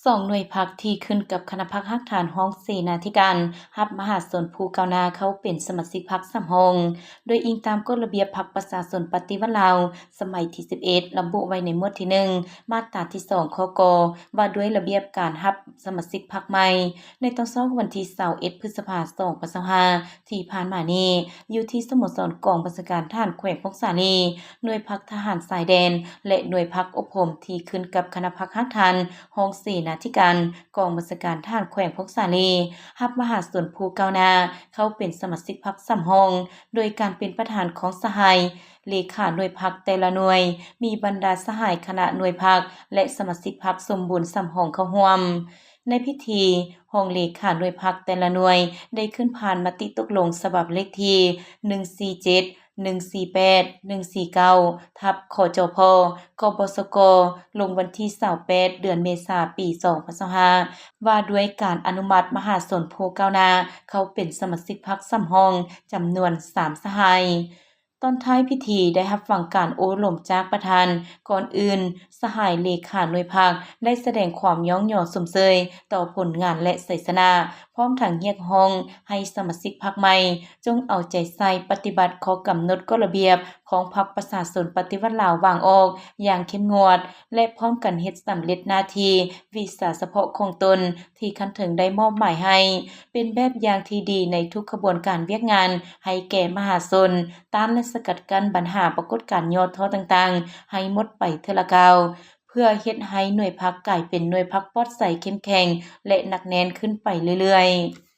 สองหน่วยพักที่ขึ้นกับคณะพักฮักฐานห้องเสนาธิการรับมหาชนผู้ก้าวหน้าเข้าเป็นสมาชิกพรรคสำรองโดยอิงตามกฎระเบียบพรรคประชาชนปฏิวัติลาวสมัยที่11ระบุไว้ในหมวดที่1มาตราที่2ข้อกว่าด้วยระเบียบการรับสมาชิกพรรคใหม่ในตอนเช้าวันที่21พฤษภาคม2025ที่ผ่านมานี้อยู่ที่สโมสรกองบัญชาการทหารแขวงพงษาลีหน่วยพักทหารสายแดนและหน่วยพักอบรมที่ขึ้นกับคณะพักฮักฐานห้องเสนาธิการกองบัญชาการทหารแขวงพงษาลีรับมหาชนผู้ก้าวหน้าเข้าเป็นสมาชิกพรรคสำรองโดยการเป็นประธานของสหายเลขาหน่วยพักแต่ละหน่วยมีบรรดาสหายคณะหน่วยพักและสมาชิกพรรคสมบูรณ์สำรองเข้าร่วมในพิธีห้องเลขาหน่วยพักแต่ละหน่วยได้ขึ้นผ่านมติตกลงฉบับเลขที่147 148 149ทับคจพกบสกลงวันที่28เดือนเมษายนปี2025ว่าด้วยการอนุมัติมหาชนผู้ก้าวหน้าเข้าเป็นสมาชิกพรรคสำรองจำนวน3สหายตอนท้ายพิธีได้รับฟังการโอ้หล่มจากประธานก่อนอื่นสหายเลขาหน่วยพักได้แสดงความย้องหย่อสมเสยต่อผลงานและไสสนาพร้อมทั้งเรียกร้องให้สมาชิกพรรคใหม่จงเอาใจใส่ปฏิบัติข้อกำหนดกฎระเบียบของพรรคประชาชนปฏิวัติลาววางออกอย่างเข้มงวดและพร้อมกันเฮ็ดสำเร็จหน้าที่วิสาเฉพาะของตนที่คันถึงได้มอบหมายให้เป็นแบบอย่างที่ดีในทุกขบวนการเวียกงานให้แก่มหาชนต้านและสกัดกั้นปัญหาปรากฏการณ์ยอดท้อต่างๆให้หมดไปเทื่อละกาวเพื่อเฮ็ดให้หน่วยพรรคกลายเป็นหน่วยพรรคปลอดใสเข้มแข็งและหนักแน่นขึ้นไปเรื่อยๆ